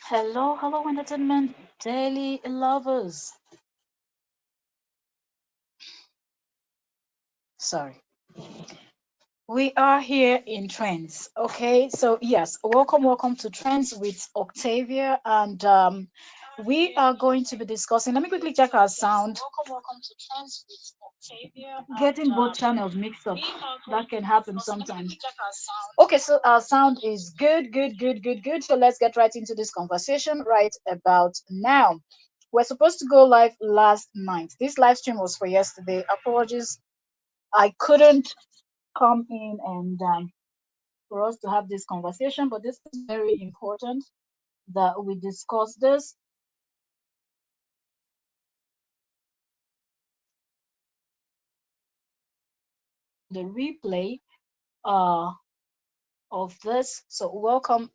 Hello, hello, entertainment daily lovers. Sorry, we are here in Trends. Okay, so yes, welcome to Trends with Octavia, and we are going to be discussing. Let me quickly check our sound. Welcome to Trends with Octavia. Getting both channels mixed up. That can happen sometimes. Okay, so our sound is good. So let's get right into this conversation right about now. We're supposed to go live last night. This live stream was for yesterday. Apologies, I couldn't come in and for us to have this conversation, but this is very important that we discuss this. The replay uh, of this. So, welcome,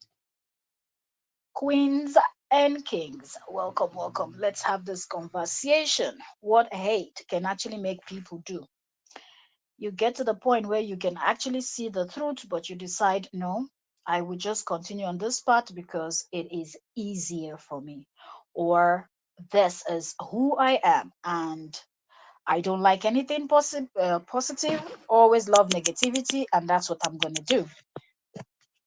queens and kings. Welcome. Let's have this conversation. What hate can actually make people do. You get to the point where you can actually see the truth, but you decide, no, I will just continue on this path because it is easier for me. Or this is who I am, and I don't like anything positive, always love negativity, and that's what I'm going to do.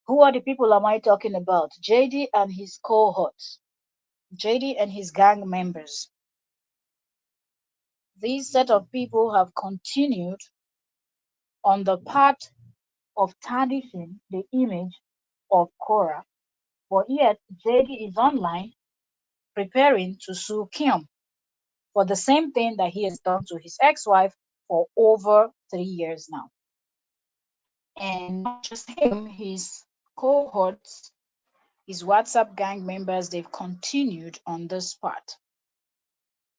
Who are the people am I talking about? JD and his cohorts, JD and his gang members. These set of people have continued on the path of tarnishing the image of Korra, but yet JD is online preparing to sue Kim for the same thing that he has done to his ex-wife for over 3 years now. And not just him, his cohorts, his WhatsApp gang members, they've continued on this path.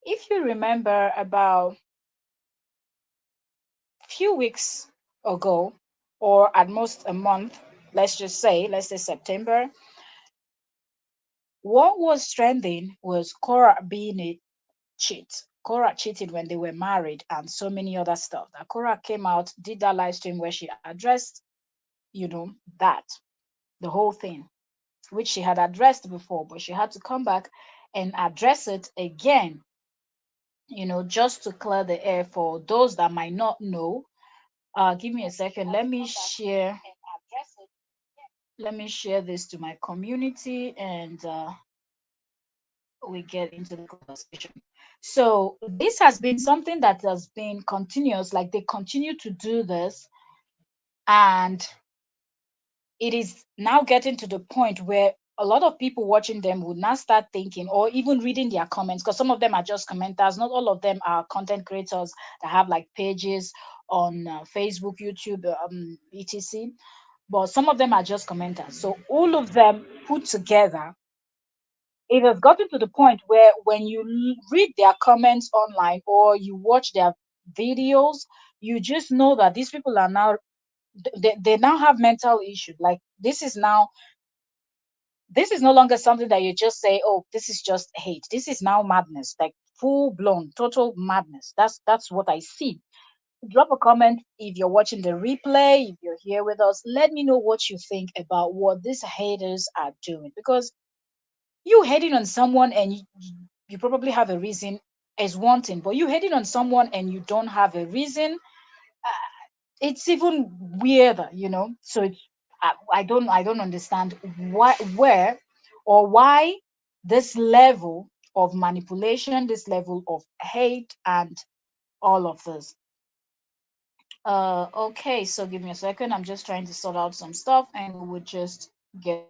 If you remember, about a few weeks ago, or at most a month, let's say September, what was trending was Korra being a cheat. Korra cheated when they were married and so many other stuff. That Korra came out, did that live stream where she addressed, that, the whole thing, which she had addressed before, but she had to come back and address it again, just to clear the air for those that might not know. Give me a second. Let me share this to my community, and we get into the conversation. So this has been something that has been continuous, like they continue to do this, and it is now getting to the point where a lot of people watching them would now start thinking or even reading their comments, because some of them are just commenters. Not all of them are content creators that have like pages on Facebook, YouTube, etc. But some of them are just commenters. So all of them put together, it has gotten to the point where when you read their comments online or you watch their videos, you just know that these people are now, they now have mental issues. Like this is no longer something that you just say, oh, this is just hate. This is now madness, like full blown total madness. That's what I see. Drop a comment if you're watching the replay, if you're here with us. Let me know what you think about what these haters are doing, because you hating on someone and you probably have a reason is one thing, but you hating on someone and you don't have a reason, it's even weirder. So I don't understand where or why this level of manipulation, this level of hate, and all of this. Okay, so give me a second. I'm just trying to sort out some stuff, and we would just get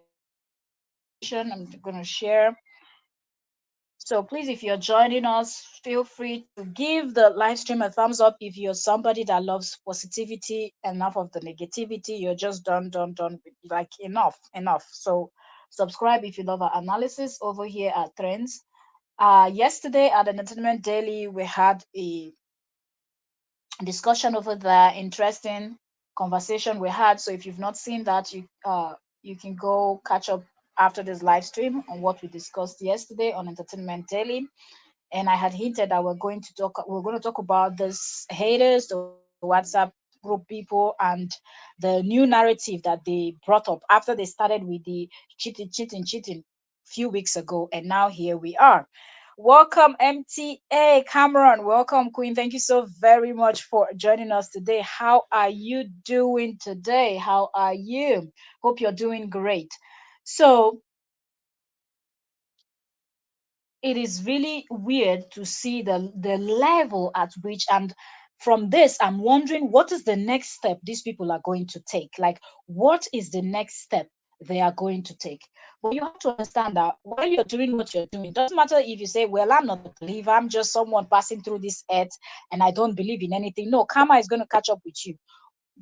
into the conversation. I'm gonna share. So please, if you're joining us, feel free to give the live stream a thumbs up if you're somebody that loves positivity, enough of the negativity. You're just done, like enough. So subscribe if you love our analysis over here at Trends. Yesterday at the Entertainment Daily, we had a discussion over there, interesting conversation we had. So if you've not seen that, you can go catch up after this live stream on what we discussed yesterday on Entertainment Daily. And I had hinted that we're going to talk about this haters, the WhatsApp group people, and the new narrative that they brought up after they started with the cheating. few weeks ago, and now here we are. Welcome, MTA Cameron. Welcome, Queen. Thank you so very much for joining us today. How are you doing today? How are you? Hope you're doing great. So, it is really weird to see the level at which, and from this I'm wondering what is the next step these people are going to take. Like, what is the next step they are going to take? But you have to understand that while you're doing what you're doing, it doesn't matter if you say, well, I'm not a believer, I'm just someone passing through this earth and I don't believe in anything. No, karma is going to catch up with you.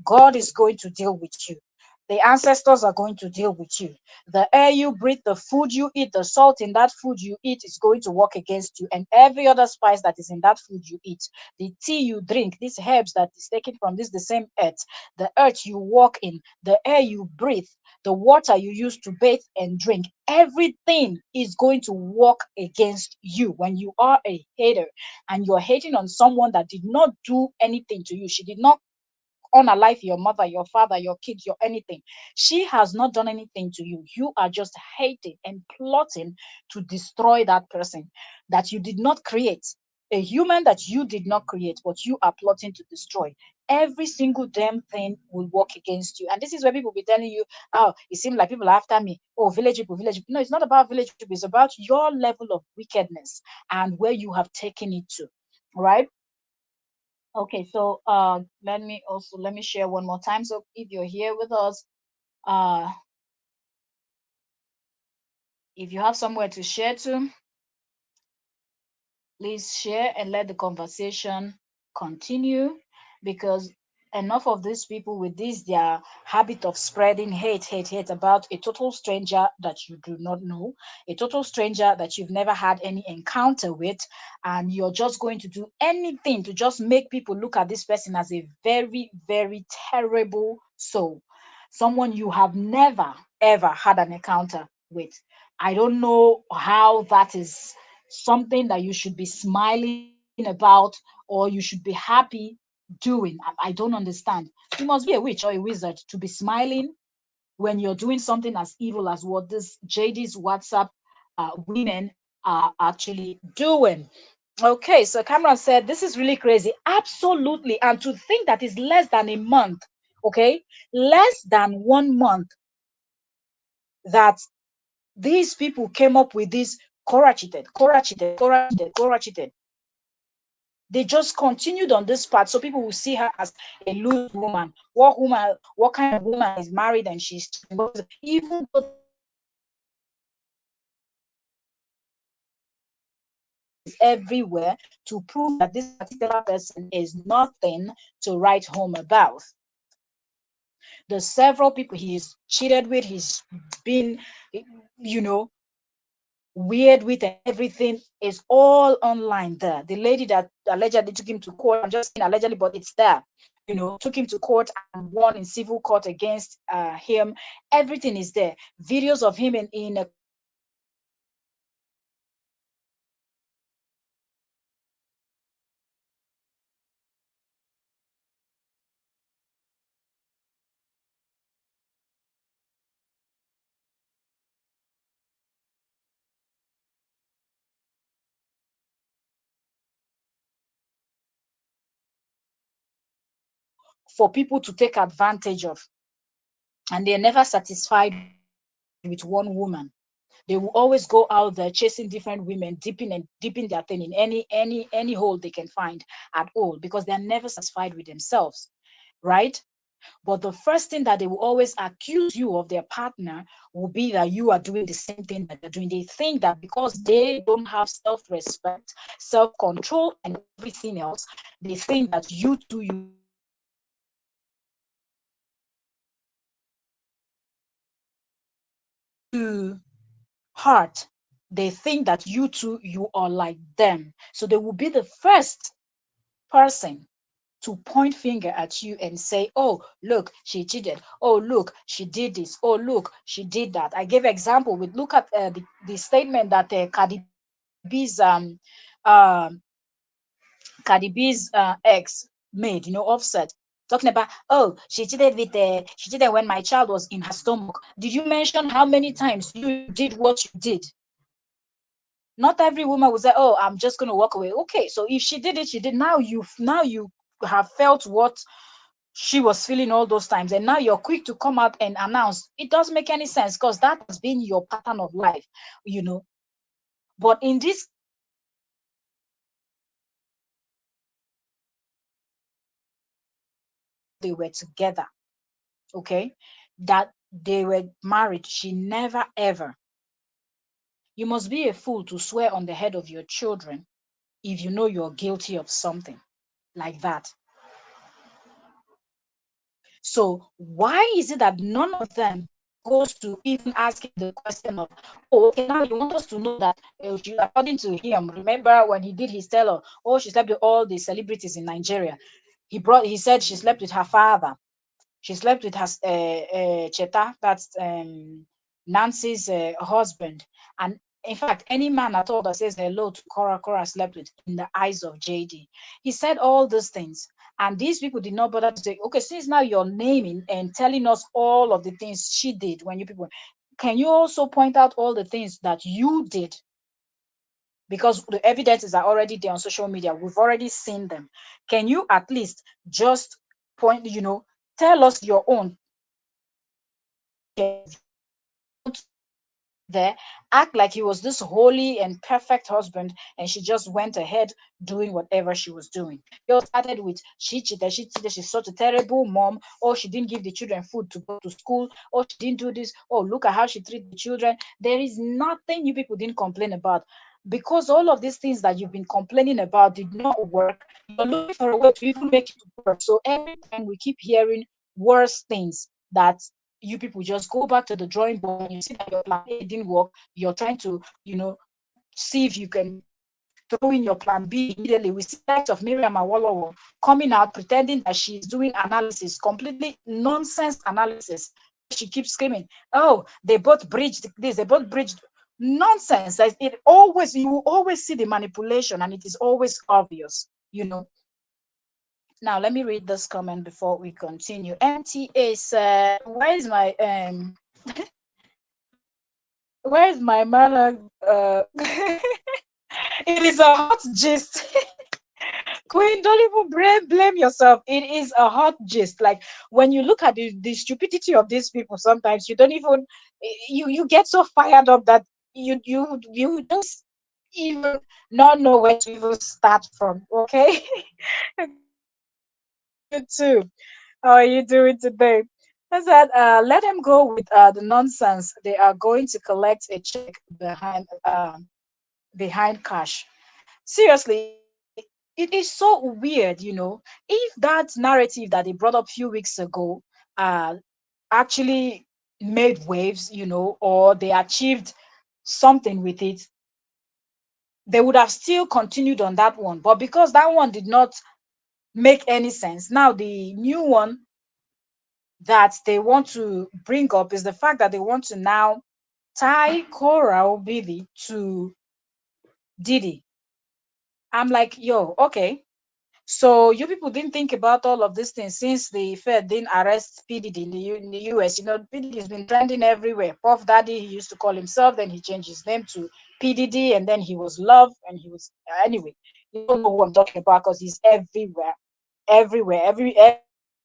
God is going to deal with you. The ancestors are going to deal with you. The air you breathe, the food you eat, the salt in that food you eat is going to work against you. And every other spice that is in that food you eat, the tea you drink, these herbs that is taken from this the same earth, the earth you walk in, the air you breathe, the water you use to bathe and drink, everything is going to work against you when you are a hater and you're hating on someone that did not do anything to you. She did not unalive your mother, your father, your kids, your anything. She has not done anything to you. You are just hating and plotting to destroy that person that you did not create. A human that you did not create, but you are plotting to destroy. Every single damn thing will work against you. And this is where people be telling you, oh, it seems like people are after me. Oh, village people, village people. No, it's not about village people. It's about your level of wickedness and where you have taken it to. Right? Okay, so let me share one more time. So if you're here with us, uh if you have somewhere to share to, please share and let the conversation continue, because enough of these people with this their habit of spreading hate about a total stranger that you do not know, a total stranger that you've never had any encounter with, and you're just going to do anything to just make people look at this person as a very, very terrible soul, someone you have never ever had an encounter with. I don't know how that is something that you should be smiling about or you should be happy doing. I don't understand. You must be a witch or a wizard to be smiling when you're doing something as evil as what this JD's WhatsApp women are actually doing. Okay, so Cameron said, this is really crazy. Absolutely. And to think that is less than a month, okay? Less than 1 month that these people came up with this Korra cheated, Korra cheated, Korra cheated, Korra cheated. They just continued on this path, so people will see her as a loose woman. What kind of woman is married and she's cheating? Even though there are evidence everywhere to prove that this particular person is nothing to write home about. The several people he's cheated with, he's been, you know, weird with, and everything is all online there. The lady that allegedly took him to court, I'm just saying allegedly, but it's there, took him to court and won in civil court against him. Everything is there. Videos of him in a conversation with for people to take advantage of, and they're never satisfied with one woman. They will always go out there chasing different women, dipping their thing in any hole they can find at all, because they're never satisfied with themselves, right? But the first thing that they will always accuse you of their partner will be that you are doing the same thing that they're doing. They think that because they don't have self-respect, self-control, and everything else, they think that you too, you are like them. To heart, they think that you too, you are like them. So they will be the first person to point finger at you and say, oh, look, she cheated. Oh, look, she did this. Oh, look, she did that. I gave example with, look at the statement that Cardi B's ex made, Offset, talking about, oh, she cheated when my child was in her stomach. Did you mention how many times you did what you did? Not every woman will say, "Oh, I'm just going to walk away." Okay, so if she did it, she did. Now you have felt what she was feeling all those times, and now you're quick to come out and announce. It doesn't make any sense because that has been your pattern of life, you know. But in this case, they were together, okay, that they were married. She never ever. You must be a fool to swear on the head of your children if you know you're guilty of something like that. So why is it that none of them goes to even asking the question of, oh, okay, now you want us to know that, according to him, remember when he did his tell, oh, she slept with all the celebrities in Nigeria. He said she slept with her father. She slept with her Cheta, that's Nancy's husband. And in fact, any man at all that says hello to Korra, Korra slept with in the eyes of JD. He said all those things. And these people did not bother to say, okay, since now you're naming and telling us all of the things she did when you people, can you also point out all the things that you did? Because the evidences are already there on social media. We've already seen them. Can you at least just point, tell us your own there, act like he was this holy and perfect husband, and she just went ahead doing whatever she was doing. You started with she cheated, she's such a terrible mom, or she didn't give the children food to go to school, or she didn't do this, oh, look at how she treated the children. There is nothing you people didn't complain about. Because all of these things that you've been complaining about did not work, you're looking for a way to even make it work. So every time we keep hearing worse things that you people just go back to the drawing board. When you see that your plan A didn't work, you're trying to, see if you can throw in your plan B immediately. We see the likes of Miriam Awolowo coming out pretending that she's doing analysis, completely nonsense analysis. She keeps screaming, "Oh, they both breached this, they both breached." Nonsense. Like, you will always see the manipulation, and it is always obvious, Now let me read this comment before we continue. MTA said, where's my man? It is a hot gist. Queen, don't even blame yourself. It is a hot gist. Like, when you look at the stupidity of these people, sometimes you don't even you get so fired up that you just even not know where to even start from. Okay. You too. How are you doing today? I said, let them go with the nonsense. They are going to collect a check behind cash. Seriously, it is so weird. If that narrative that they brought up a few weeks ago actually made waves, or they achieved something with it, they would have still continued on that one. But because that one did not make any sense, now the new one that they want to bring up is the fact that they want to now tie Korra obidi to Diddy. I'm like, yo, okay. So you people didn't think about all of these things since the Fed didn't arrest P Diddy in the US. P Diddy has been trending everywhere. Puff Daddy, he used to call himself, then he changed his name to P Diddy, and then he was Love, and he was anyway. You don't know who I'm talking about because he's everywhere, everywhere,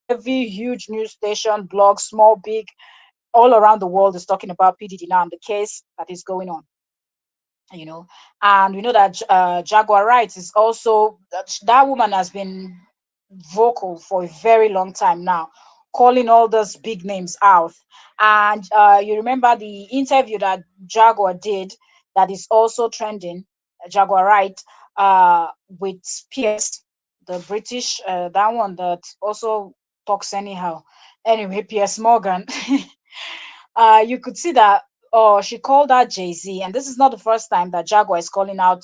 every huge news station, blog, small, big, all around the world is talking about P Diddy now and the case that is going on you know and we know that Jaguar Wright is also that woman has been vocal for a very long time now, calling all those big names out. And you remember the interview that Jaguar did that is also trending, Jaguar Wright, with Pierce, the British, that one that also talks anyhow. Anyway, Pierce Morgan. You could see that she called out Jay-Z, and this is not the first time that Jaguar is calling out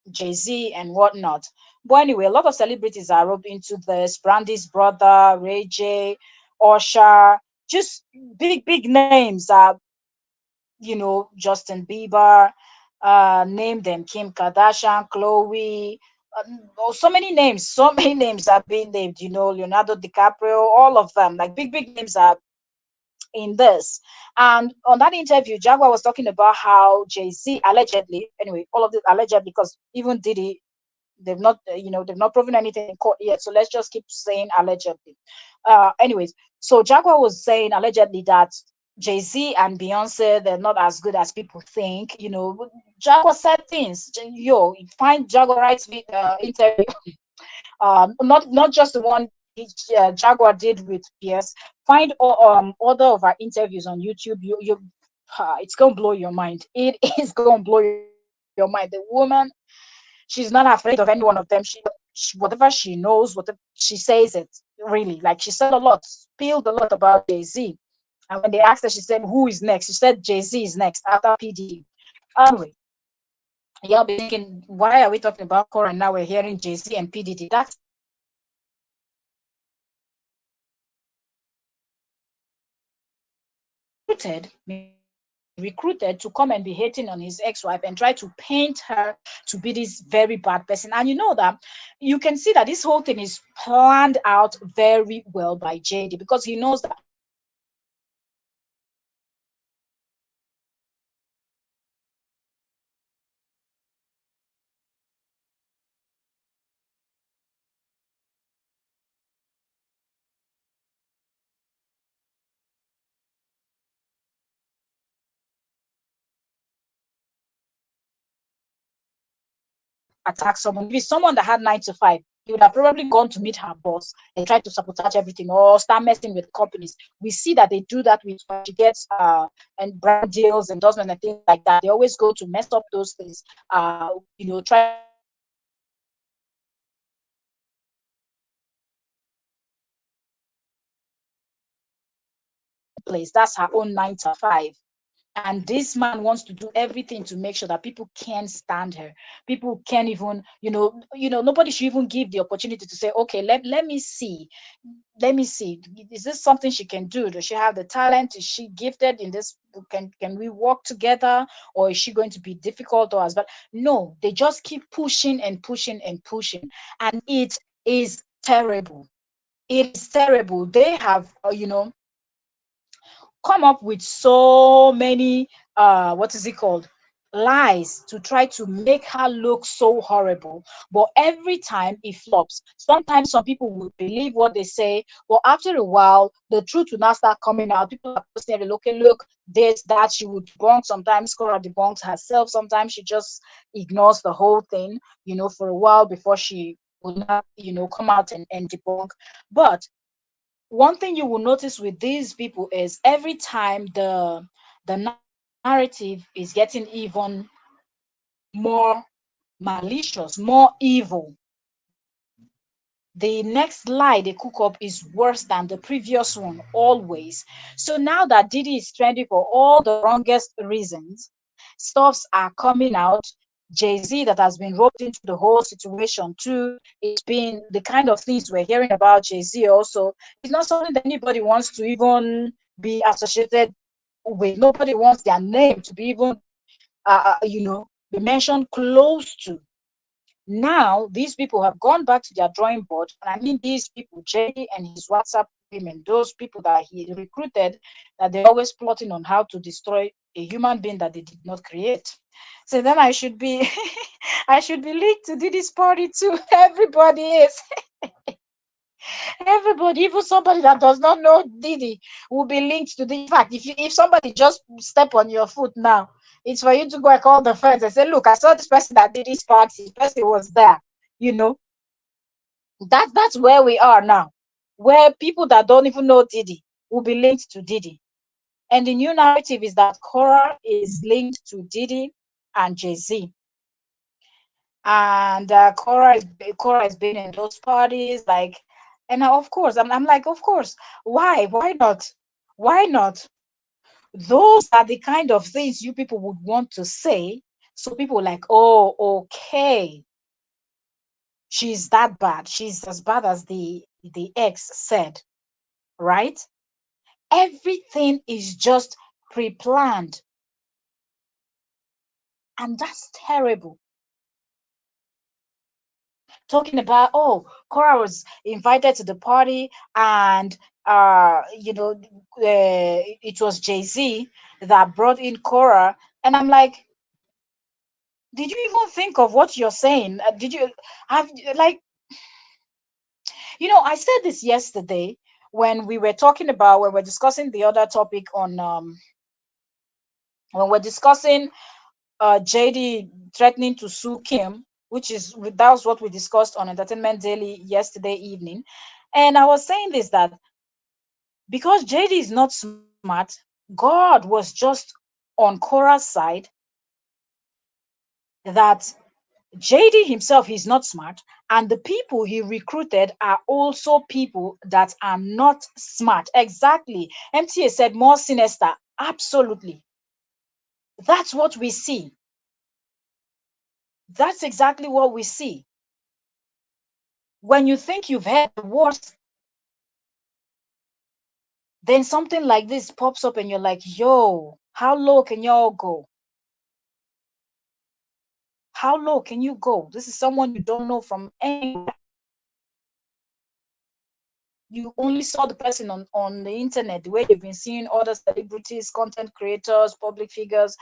Jay-Z and whatnot. But anyway, a lot of celebrities are roped into this. Brandy's brother, Ray J, Usher, just big names. Justin Bieber, name them, Kim Kardashian, Chloe. So many names, so many names are being named. Leonardo DiCaprio, all of them, like big names are in this. And on that interview, Jaguar was talking about how Jay-Z allegedly, anyway, all of this allegedly, because even Diddy, they've not proven anything in court yet. So let's just keep saying allegedly. Anyways, so Jaguar was saying allegedly that Jay-Z and Beyonce, they're not as good as people think. Jaguar said things. Yo, find Jaguar Wright's interview. Not just the one Jaguar did with PS. Find other of our interviews on YouTube. It's gonna blow your mind. It is gonna blow your mind. The woman, she's not afraid of any one of them. Whatever she knows, whatever she says it, really. Like, she said a lot, spilled a lot about Jay-Z. And when they asked her, she said, "Who is next?" She said, "Jay-Z is next after PD." Anyway, y'all be thinking, why are we talking about Korra and now we're hearing Jay-Z and PDD? That's recruited to come and be hating on his ex-wife and try to paint her to be this very bad person. And you know that you can see that this whole thing is planned out very well by JD, because he knows that attack someone. If it's someone that had 9 to 5, he would have probably gone to meet her boss and tried to sabotage everything or start messing with companies. We see that they do that with when she gets and brand deals, endorsement, and things like that. They always go to mess up those things. Try place. That's her own 9 to 5. And this man wants to do everything to make sure that people can't stand her. People can't even, nobody should even give the opportunity to say, okay, let me see. Let me see. Is this something she can do? Does she have the talent? Is she gifted in this? Can we work together? Or is she going to be difficult or as but no, they just keep pushing and pushing and pushing. And it is terrible. It is terrible. They have, come up with so many what is it called, lies to try to make her look so horrible, but every time it flops. Sometimes some people will believe what they say, but after a while the truth will now start coming out. People are posting, okay, look, this, that. She would debunk. Sometimes Korra debunks herself, sometimes she just ignores the whole thing, for a while before she will not, come out and debunk. But one thing you will notice with these people is every time the narrative is getting even more malicious, more evil, the next lie they cook up is worse than the previous one, always. So now that Diddy is trending for all the wrongest reasons, stuffs are coming out. Jay-Z, that has been roped into the whole situation too. It's been the kind of things we're hearing about Jay-Z also. It's not something that anybody wants to even be associated with. Nobody wants their name to be even, be mentioned close to. Now, these people have gone back to their drawing board. And I mean, these people, JD and his WhatsApp women, those people that he recruited, that they're always plotting on how to destroy a human being that they did not create. So then I should be, I should be linked to this party too. Everybody is. Everybody, even somebody that does not know Diddy, will be linked to the. In fact, if somebody just step on your foot now, it's for you to go and call the friends and say, "Look, I saw this person that did this party. This person was there." You know that's where we are now, where people that don't even know Diddy will be linked to Diddy. And the new narrative is that Korra is linked to Diddy and Jay-Z. And Korra has been in those parties, like, and of course, I'm like, of course, why not? Why not? Those are the kind of things you people would want to say. So people are like, oh, okay, she's that bad. She's as bad as the ex said, right? Everything is just pre-planned, and that's terrible. talking about, oh, Korra was invited to the party, and it was Jay-Z that brought in Korra. And I'm like, did you even think of what you're saying? Did you have, like, I said this yesterday when we were talking about, when we're discussing the other topic on, when we're discussing JD threatening to sue Kim, which is, that was what we discussed on Entertainment Daily yesterday evening. And I was saying this, that because JD is not smart, God was just on Korra's side, that JD himself is not smart, and the people he recruited are also people that are not smart. Exactly. MTA said more sinister. Absolutely. That's what we see. That's exactly what we see. When you think you've heard the worst, then something like this pops up and you're like, yo, how low can y'all go? How low can you go? This is someone you don't know from anywhere. You only saw the person on the internet, the way you've been seeing other celebrities, content creators, public figures,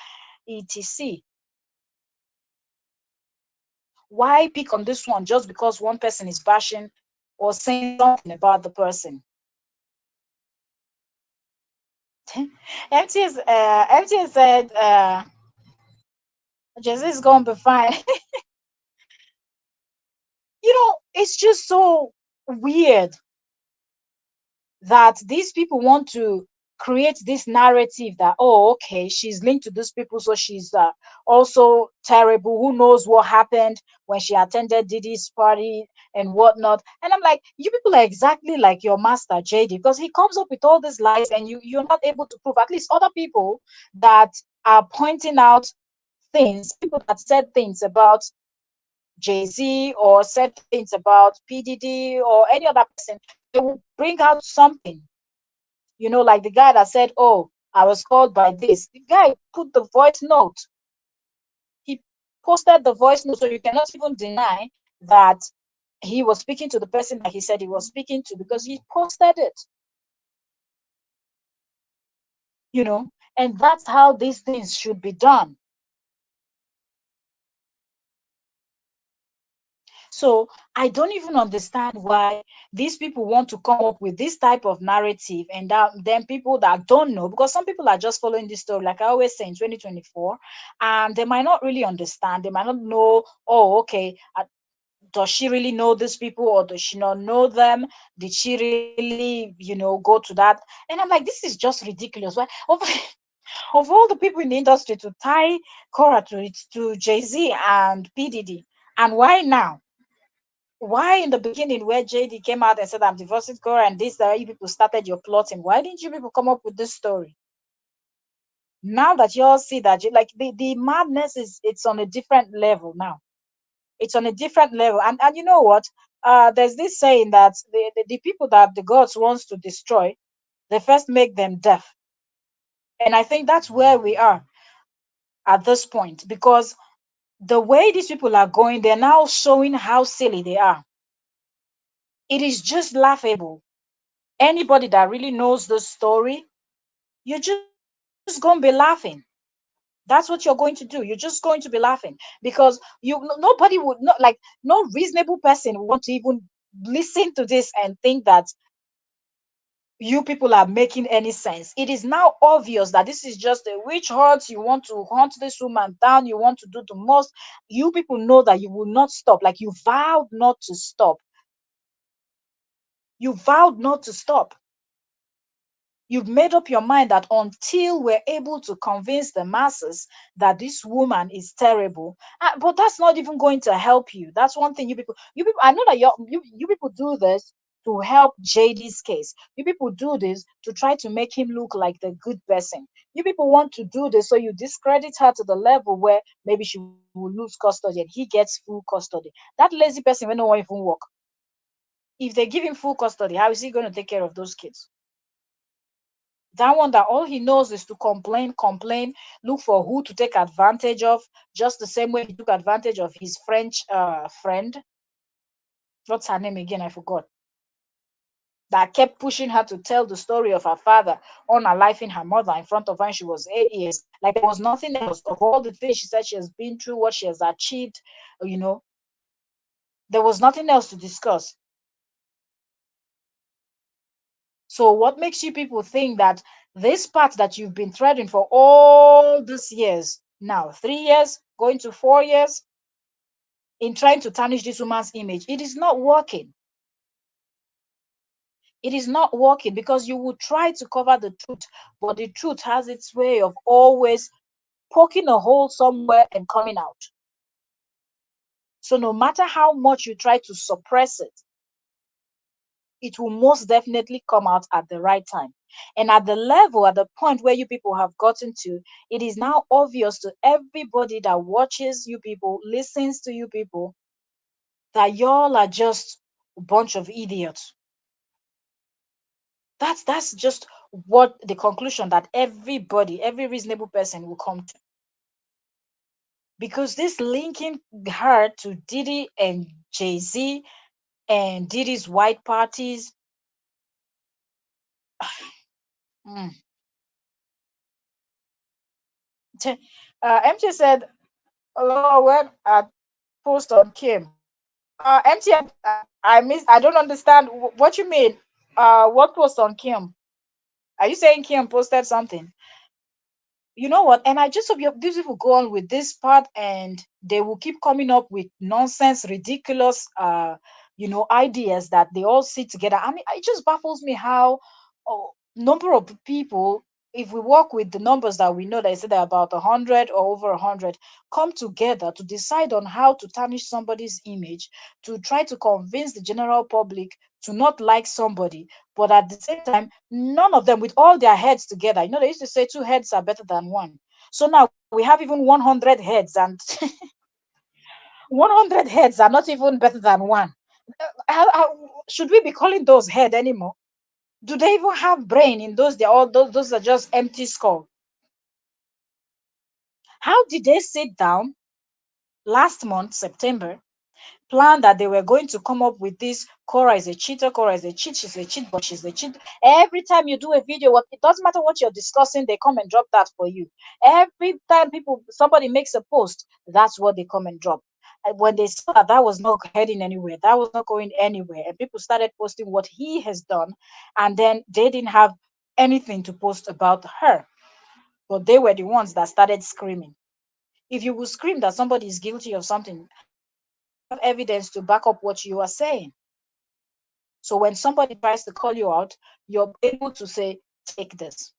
etc. Why pick on this one just because one person is bashing or saying something about the person? MTS said, Jesse is gonna be fine. It's just so weird that these people want to create this narrative that, oh, okay, she's linked to these people, so she's also terrible. Who knows what happened when she attended Diddy's party and whatnot? And I'm like, you people are exactly like your master JD, because he comes up with all these lies and you're not able to prove. At least other people that are pointing out things, people that said things about Jay-Z or said things about PDD or any other person, they will bring out something. Like the guy that said, oh, I was called by this. The guy put the voice note. He posted the voice note, so you cannot even deny that he was speaking to the person that he said he was speaking to, because he posted it. And that's how these things should be done. So I don't even understand why these people want to come up with this type of narrative, and then people that don't know, because some people are just following this story, like I always say, in 2024, and they might not really understand. They might not know, oh, okay, does she really know these people, or does she not know them? Did she really, go to that? And I'm like, this is just ridiculous. Why, of all the people in the industry, to tie Korra to Jay-Z and PDD, and why now? Why in the beginning, where JD came out and said, I'm divorcing Korra, and this, that you people started your plotting, why didn't you people come up with this story? Now that you all see that, like, the madness it's on a different level now. It's on a different level. And you know what? There's this saying that the people that the gods wants to destroy, they first make them deaf. And I think that's where we are at this point, because the way these people are going, they're now showing how silly they are. It is just laughable. Anybody that really knows the story, you're just going to be laughing. That's what you're going to do. You're just going to be laughing, because nobody would not, like, no reasonable person would want to even listen to this and think that you people are making any sense. It is now obvious that this is just a witch hunt. You want to hunt this woman down. You want to do the most. You people know that you will not stop. Like, you vowed not to stop. You vowed not to stop. You've made up your mind that until we're able to convince the masses that this woman is terrible, but that's not even going to help you. That's one thing you people, I know that you people do this to help JD's case. You people do this to try to make him look like the good person. You people want to do this so you discredit her to the level where maybe she will lose custody and he gets full custody. That lazy person will not even work. If they give him full custody, how is he going to take care of those kids? That one that all he knows is to complain, look for who to take advantage of, just the same way he took advantage of his French friend. what's her name again? I forgot. That kept pushing her to tell the story of her father unaliving her mother in front of her when she was 8 years. Like there was nothing else of all the things she said she has been through, what she has achieved, you know, there was nothing else to discuss. So what makes you people think that this path that you've been treading for all these years, now 3 years, going to 4 years, in trying to tarnish this woman's image, it is not working. It is not working because you will try to cover the truth, but the truth has its way of always poking a hole somewhere and coming out. So no matter how much you try to suppress it, it will most definitely come out at the right time. And at the level, at the point where you people have gotten to, it is now obvious to everybody that watches you people, listens to you people, that y'all are just a bunch of idiots. That's just what the conclusion that everybody, every reasonable person will come to. Because this linking her to Diddy and Jay-Z and Diddy's white parties, mm. MJ said, "Oh, when I post on Kim, MT, I miss. I don't understand what you mean. What post on Kim? Are you saying Kim posted something? You know what? And I just hope these people go on with this part, and they will keep coming up with nonsense, ridiculous, ideas that they all sit together. I mean, it just baffles me how number of people, if we work with the numbers that we know, that is either about 100 or over 100, come together to decide on how to tarnish somebody's image, to try to convince the general public to not like somebody, but at the same time, none of them with all their heads together. They used to say two heads are better than one. So now we have even 100 heads, and 100 heads are not even better than one. Should we be calling those head anymore? Do they even have brain in those? They're all those are just empty skull. How did they sit down last month, September, plan that they were going to come up with this? Korra is a cheater, Korra is a cheat, she's a cheat, but she's a cheat. Every time you do a video, it doesn't matter what you're discussing, they come and drop that for you. Every time somebody makes a post, that's what they come and drop. And when they saw that that was not heading anywhere, that was not going anywhere, and people started posting what he has done, and then they didn't have anything to post about her, but they were the ones that started screaming. If you will scream that somebody is guilty of something, you have evidence to back up what you are saying. So when somebody tries to call you out, you're able to say, take this,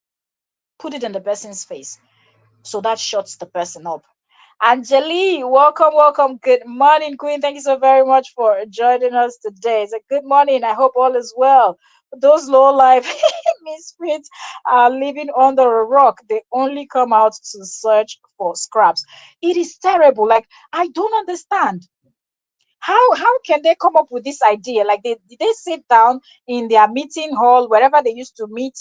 put it in the person's face. So that shuts the person up. Angeli, welcome, welcome. Good morning, Queen. Thank you so very much for joining us today. It's a good morning. I hope all is well. Those low life misfits are living under a rock. They only come out to search for scraps. It is terrible. Like, I don't understand. How can they come up with this idea? Like, did they sit down in their meeting hall, wherever they used to meet,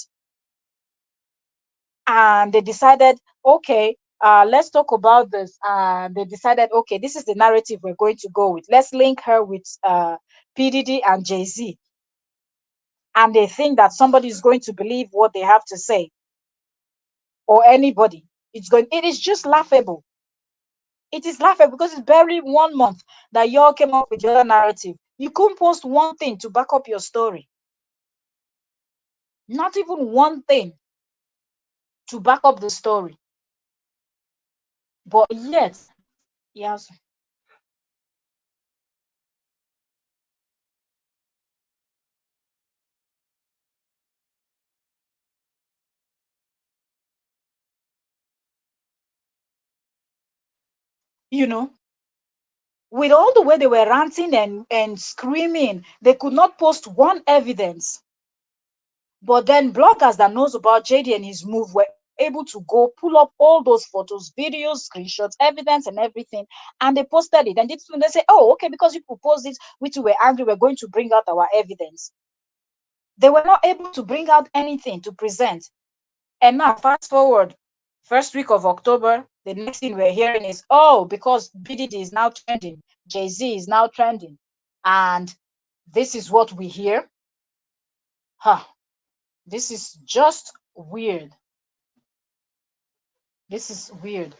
and they decided, okay, let's talk about this. They decided, okay, this is the narrative we're going to go with. Let's link her with PDD and Jay-Z. And they think that somebody is going to believe what they have to say, or anybody. It is just laughable. It is laughable because it's barely 1 month that y'all came up with the other narrative. You couldn't post one thing to back up your story. Not even one thing to back up the story. But yet, yes, you know, with all the way they were ranting and screaming, they could not post one evidence. But then bloggers that knows about JD and his move were able to go pull up all those photos, videos, screenshots, evidence, and everything, and they posted it. And they say, oh, okay, because you proposed it, we too were angry, we're going to bring out our evidence. They were not able to bring out anything to present. And now, fast forward, first week of October, the next thing we're hearing is, oh, because BDD is now trending, Jay-Z is now trending, and this is what we hear. Huh. This is just weird. This is weird.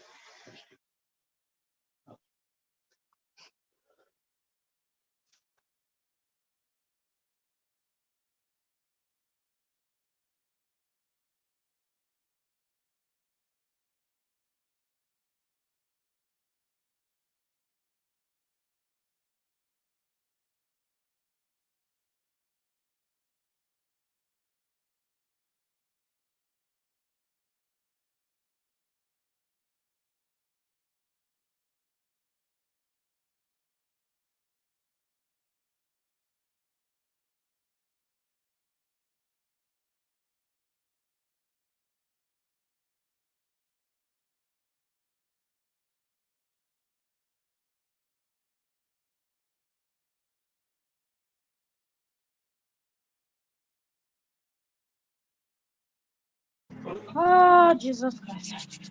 Ah, Jesus Christ.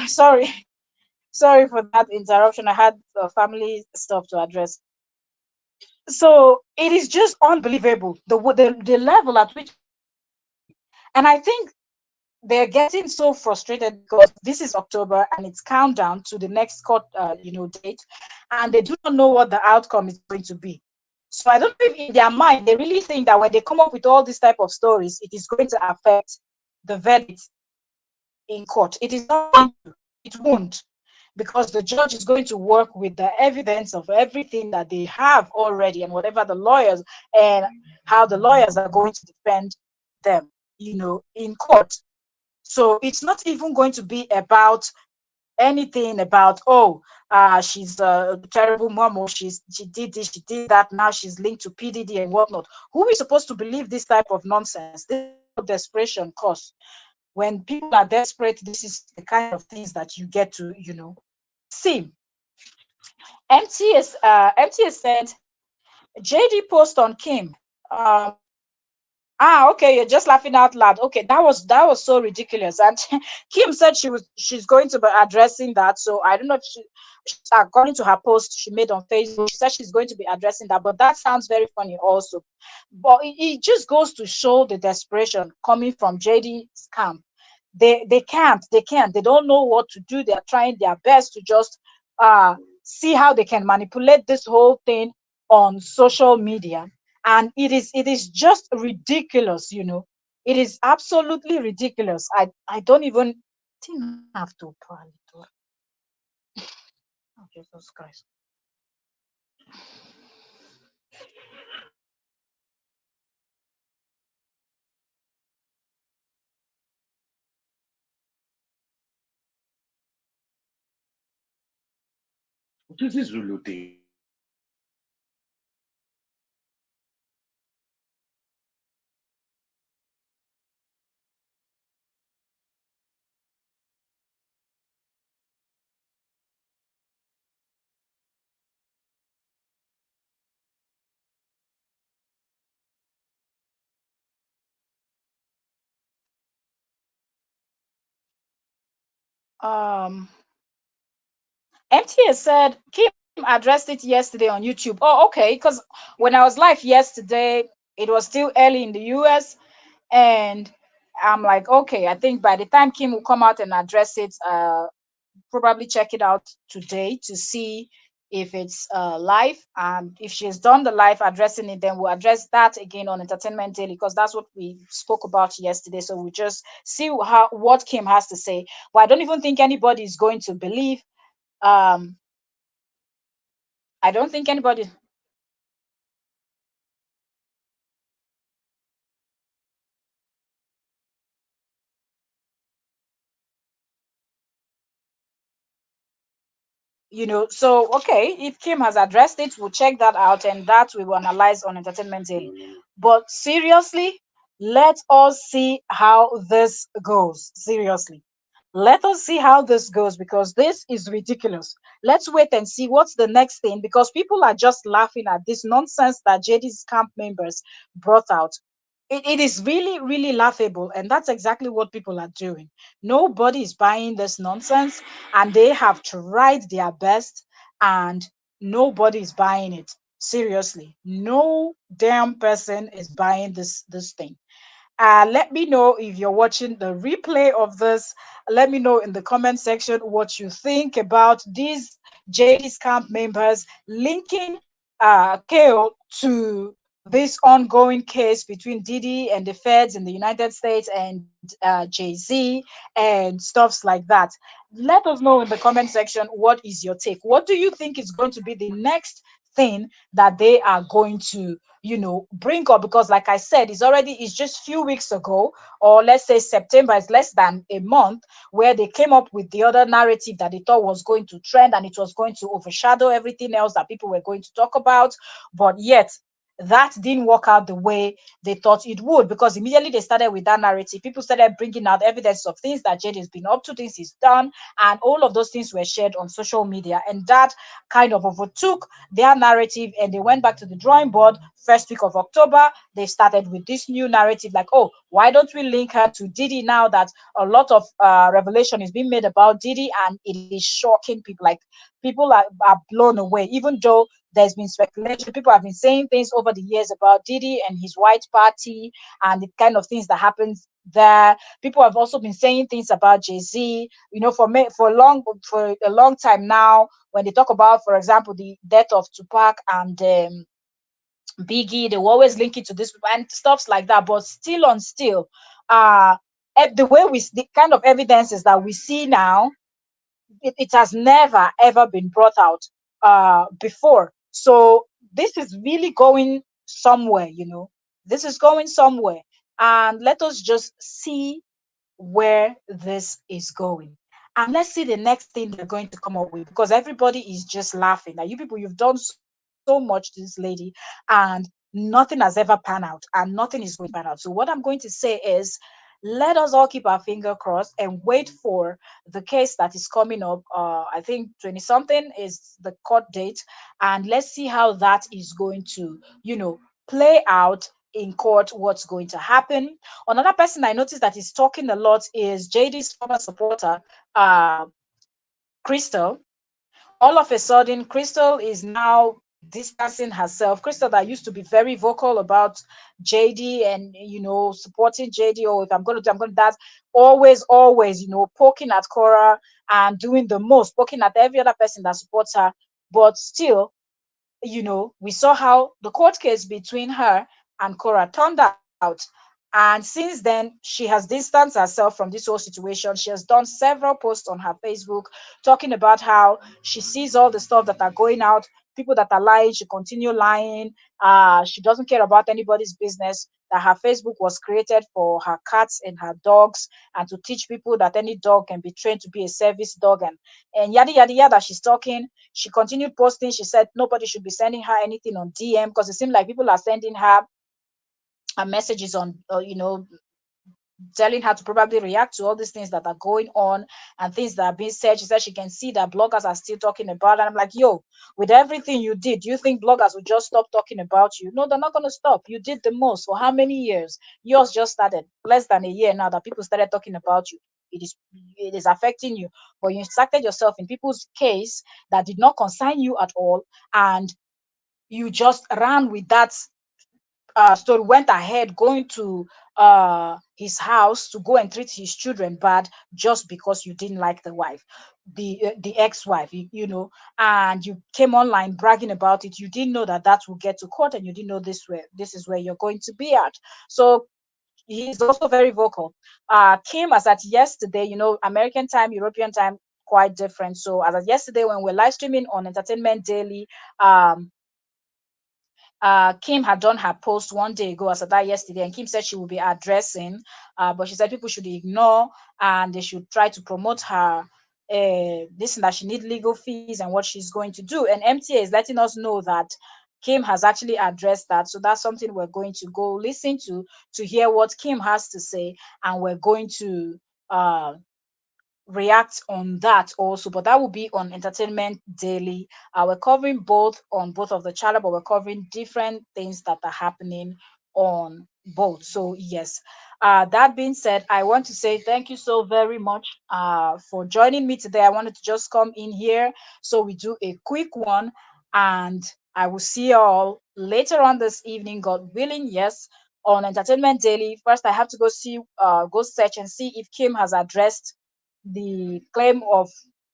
Sorry. Sorry for that interruption. I had family stuff to address. So it is just unbelievable the level at which, and I think they're getting so frustrated because this is October and it's countdown to the next court, date, and they do not know what the outcome is going to be. So I don't know if in their mind they really think that when they come up with all these type of stories, it is going to affect the verdict in court. It is not going to. It won't, because the judge is going to work with the evidence of everything that they have already and whatever the lawyers and how the lawyers are going to defend them, in court. So it's not even going to be about anything about, oh, she's a terrible mom, or she did this, she did that, now she's linked to PDD and whatnot. Who is supposed to believe this type of nonsense? This is what desperation costs. When people are desperate, this is the kind of things that you get to, see. MTS said JD post on Kim. Okay, you're just laughing out loud. Okay, that was so ridiculous. And Kim said she's going to be addressing that. So I don't know if according to her post she made on Facebook, she said she's going to be addressing that. But that sounds very funny also. But it just goes to show the desperation coming from JD's camp. They can't. They don't know what to do. They're trying their best to just see how they can manipulate this whole thing on social media, and it is just ridiculous. It is absolutely ridiculous. I don't even think I have to probably do it. Oh, Jesus Christ. This is Zulu thing. um MTS said Kim addressed it yesterday on YouTube. Oh, okay, because when I was live yesterday, it was still early in the US, and I'm like, okay, I think by the time Kim will come out and address it, probably check it out today to see if it's live. And if she's done the live addressing it, then we'll address that again on Entertainment Daily, because that's what we spoke about yesterday. So we just see what Kim has to say. But I don't even think anybody is going to believe. Um, I don't think anybody. So okay, if Kim has addressed it, we'll check that out, and that we will analyze on Entertainment Daily. But seriously, let us see how this goes. Seriously, let us see how this goes, because this is ridiculous. Let's wait and see what's the next thing, because people are just laughing at this nonsense that JD's camp members brought out. It is really, really laughable, and that's exactly what people are doing. Nobody is buying this nonsense, and they have tried their best, and nobody is buying it. Seriously, no damn person is buying this thing. Let me know if you're watching the replay of this. Let me know in the comment section what you think about these JD's camp members linking Kale to this ongoing case between Diddy and the feds in the United States and Jay-Z and stuffs like that. Let us know in the comment section what is your take. What do you think is going to be the next thing that they are going to bring up? Because like I said, it's just few weeks ago, or let's say September, is less than a month, where they came up with the other narrative that they thought was going to trend and it was going to overshadow everything else that people were going to talk about. But yet that didn't work out the way they thought it would, because immediately they started with that narrative, people started bringing out evidence of things that Jade has been up to, things he's done, and all of those things were shared on social media, and that kind of overtook their narrative, and they went back to the drawing board. First week of October, they started with this new narrative, like, oh, why don't we link her to Diddy, now that a lot of revelation is being made about Diddy, and it is shocking people. Like, people are blown away, even though there's been speculation. People have been saying things over the years about Diddy and his white party and the kind of things that happens there. People have also been saying things about Jay-Z, for a long time now. When they talk about, for example, the death of Tupac and Biggie, they will always link it to this and stuffs like that. But still on still, uh, the way the kind of evidences that we see now, it has never ever been brought out before. So this is really going somewhere. This is going somewhere, and let us just see where this is going. And let's see the next thing they're going to come up with, because everybody is just laughing. Now, you people, you've done so much to this lady, and nothing has ever panned out, and nothing is going to pan out. So, what I'm going to say is, let us all keep our finger crossed and wait for the case that is coming up. I think 20 something is the court date, and let's see how that is going to, play out in court, what's going to happen. Another person I noticed that is talking a lot is JD's former supporter, uh, Crystal. All of a sudden, Crystal is now distancing herself. Crystal, that used to be very vocal about JD and supporting JD, or if I'm going to do, I'm going to that. Always, poking at Korra and doing the most, poking at every other person that supports her. But still, we saw how the court case between her and Korra turned out. And since then, she has distanced herself from this whole situation. She has done several posts on her Facebook talking about how she sees all the stuff that are going out, people that are lying, she continue lying. She doesn't care about anybody's business. That her Facebook was created for her cats and her dogs, and to teach people that any dog can be trained to be a service dog, and yada yada yada. She's talking. She continued posting. She said nobody should be sending her anything on DM, because it seemed like people are sending her messages on, telling her to probably react to all these things that are going on and things that are being said. She said she can see that bloggers are still talking about it. And I'm like, yo, with everything you did, do you think bloggers will just stop talking about you? No, they're not going to stop. You did the most for how many years? Yours just started less than a year now that people started talking about you. It is affecting you, but you inserted yourself in people's case that did not concern you at all, and you just ran with that story, went ahead going to his house to go and treat his children bad, just because you didn't like the wife, the ex-wife, and you came online bragging about it. You didn't know that that will get to court, and you didn't know this is where you're going to be at. So he's also very vocal. Kim, as at yesterday, American time, European time, quite different. So as at yesterday, when we're live streaming on Entertainment Daily, Kim had done her post one day ago, as of that yesterday, and Kim said she will be addressing, but she said people should ignore and they should try to promote her. This and that she need legal fees and what she's going to do. And MTA is letting us know that Kim has actually addressed that. So that's something we're going to go listen to hear what Kim has to say, and we're going to react on that also. But that will be on Entertainment Daily. We're covering both on both of the channel, but we're covering different things that are happening on both. So yes, that being said, I want to say thank you so very much for joining me today. I wanted to just come in here so we do a quick one, and I will see you all later on this evening, God willing. Yes, on Entertainment Daily. First, I have to go search and see if Kim has addressed the claim of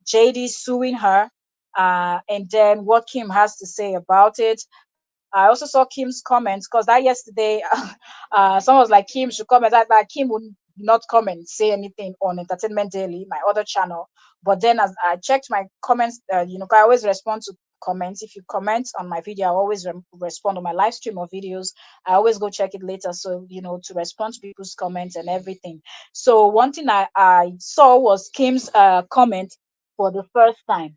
JD suing her, and then what Kim has to say about it. I also saw Kim's comments because that yesterday, someone was like, Kim should comment. That Kim would not comment, say anything on Entertainment Daily, my other channel. But then as I checked my comments, 'cause I always respond to comments. If you comment on my video, I always respond on my live stream or videos. I always go check it later. So, to respond to people's comments and everything. So one thing I saw was Kim's comment for the first time.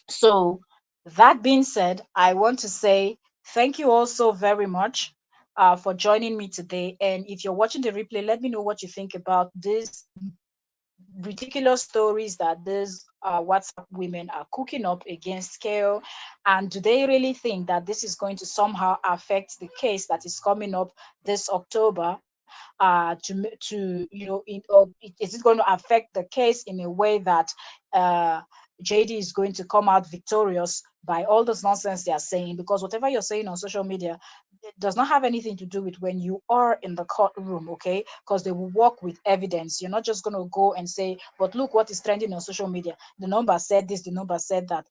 So, that being said, I want to say thank you all so very much for joining me today. And if you're watching the replay, let me know what you think about these ridiculous stories that these WhatsApp women are cooking up against Kale. And do they really think that this is going to somehow affect the case that is coming up this October? Is it going to affect the case in a way that uh, JD is going to come out victorious by all this nonsense they are saying? Because whatever you're saying on social media, it does not have anything to do with when you are in the courtroom, okay? Because they will work with evidence. You're not just going to go and say, but look what is trending on social media. The number said this, the number said that.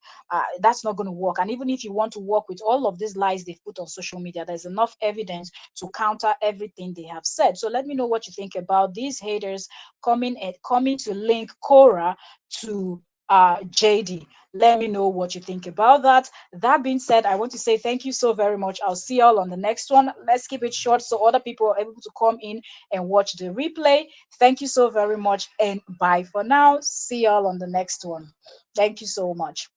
That's not going to work. And even if you want to work with all of these lies they've put on social media, there's enough evidence to counter everything they have said. So let me know what you think about these haters coming to link Korra to JD. Let me know what you think about that. That being said, I want to say thank you so very much. I'll see y'all on the next one. Let's keep it short so other people are able to come in and watch the replay. Thank you so very much, and bye for now. See y'all on the next one. Thank you so much.